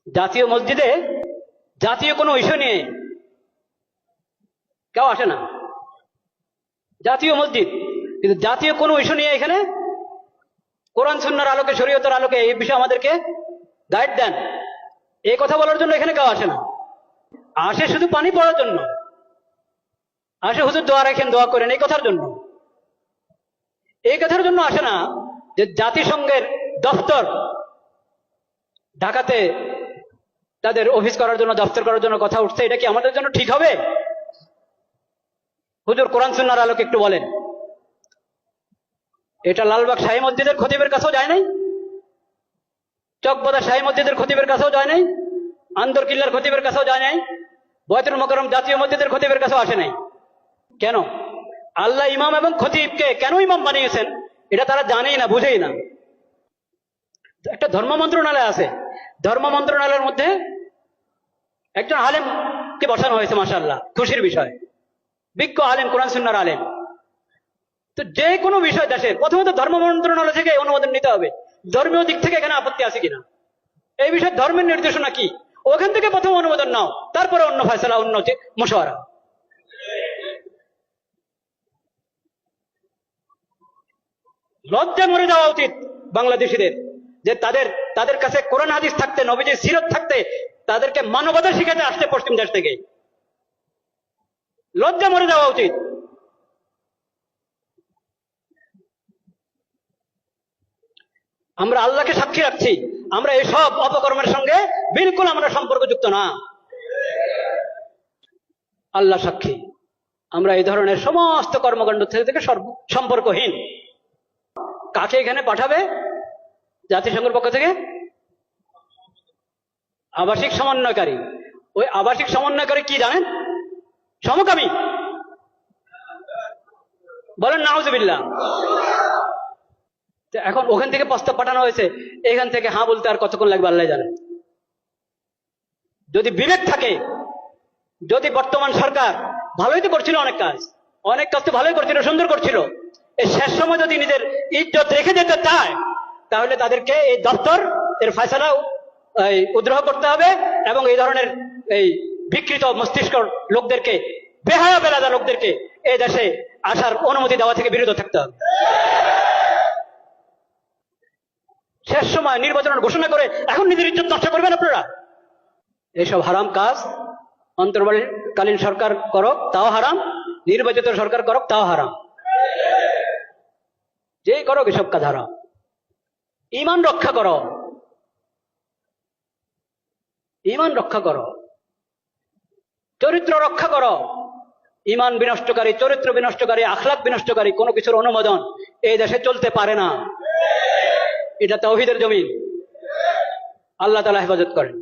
জাতীয় মসজিদে জাতীয় কোনো ইস্যু নিয়ে কেউ আসে না। জাতীয় মসজিদ, কিন্তু জাতীয় কোনো ইস্যু নিয়ে এখানে কোরআন সুন্নাহর আলোকে, শরীয়তের আলোকে এই বিষয়ে আমাদেরকে গাইড দেন, এই কথা বলার জন্য এখানে কেউ আসে না। আসে শুধু পানি পড়ার জন্য, আসে হুজুর দোয়া রাখেন, দোয়া করেন, এই কথার জন্য। এই কথার জন্য আসে না যে জাতিসংঘের দপ্তর ঢাকাতে তাদের অফিস করার জন্য, দপ্তর করার জন্য কথা উঠছে, এটা কি আমাদের জন্য ঠিক হবে? হুজুর কোরআন সুন্নাহর আলোকে একটু বলেন। এটা লালবাগ শাহী মসজিদের খতিবের কাছেও যায় নাই, চকবাজার শাহী মসজিদের খতিবের কাছেও যায় নাই, আন্দরকিল্লার খতিবের কাছেও যায় নাই, বয়তুল মোকাররম জাতীয় মসজিদের খতিবের কাছেও আসে নাই। কেন? আল্লাহ ইমাম এবং খতিবকে কেন ইমাম বানিয়েছেন এটা তারা জানেই না, বুঝেই না। একটা ধর্ম মন্ত্রণালয় আছে, ধর্ম মন্ত্রণালয়ের মধ্যে একজন আলেমকে বসানো হয়েছে, মাশাআল্লাহ, খুশির বিষয়, বিজ্ঞ আলেম, কোরআন সুন্নাহর আলেম। তো যে কোনো বিষয় দেশের প্রথমত ধর্ম মন্ত্রণালয় থেকে অনুমোদন নিতে হবে, ধর্মীয় দিক থেকে এখানে আপত্তি আছে কিনা, এই বিষয়ে ধর্মের নির্দেশনা কি, ওখান থেকে প্রথম অনুমোদন নাও, তারপরে অন্য ফয়সালা, অন্য মশওয়ারা। লজ্জা মরে যাওয়া উচিত বাংলাদেশিদের, যে তাদের কাছে কোরআন হাদিস থাকতে, নবীজির সিরত থাকতে, তাদেরকে মানবতা শিখাতে আসছে পশ্চিম দেশ থেকে। লজ্জা মরে যাওয়া উচিত। আমরা আল্লাহকে সাক্ষী রাখছি, আমরা এসব অপকর্মের সঙ্গে বিলকুল আমরা সম্পর্কযুক্ত না। আল্লাহ সাক্ষী, আমরা এই ধরনের সমস্ত কর্মকাণ্ড থেকে সম্পর্কহীন। কাকে এখানে পাঠাবে জাতিসংঘের পক্ষ থেকে? আবাসিক সমন্বয়কারী। ওই আবাসিক সমন্বয়কারী কি জানেন? সমকামী। বলেন নাউজুবিল্লাহ। এখন ওখান থেকে প্রস্তাব পাঠানো হয়েছে, এখান থেকে হ্যাঁ বলতে আর কতক্ষণ লাগবে আল্লাহ জানেন। যদি বিবেক থাকে, যদি বর্তমান সরকার ভালোই তো করছিল, অনেক কাজ তো ভালোই করছিল, সুন্দর করছিল, এই শেষ সময় যদি নিজের ইজ্জত রেখে যেতে চায়, তাহলে তাদেরকে এই দপ্তর এর ফয়সালা উদ্রহ করতে হবে এবং এই ধরনের এই বিকৃত মস্তিষ্ক লোকদেরকে, বেহায়া বেলাদা লোকদেরকে এই দেশে আসার অনুমতি দেওয়া থেকে বিরত থাকতে হবে। শেষ সময় নির্বাচনের ঘোষণা করে এখন নিজের ইজ্জত নষ্ট করবেন আপনারা? এইসব হারাম কাজ অন্তর্বর্তীকালীন সরকার করক তাও হারাম, নির্বাচিত সরকার করক তাও হারাম, যেই করক এসব কাজ হারাম। ঈমান রক্ষা করো, ঈমান রক্ষা করো, চরিত্র রক্ষা করো। ঈমান বিনষ্টকারী, চরিত্র বিনষ্টকারী, আখলাক বিনষ্টকারী কোনো কিছুর অনুমোদন এই দেশে চলতে পারে না। এটা তাওহীদের জমিন। আল্লাহ তাআলা হেফাজত করেন।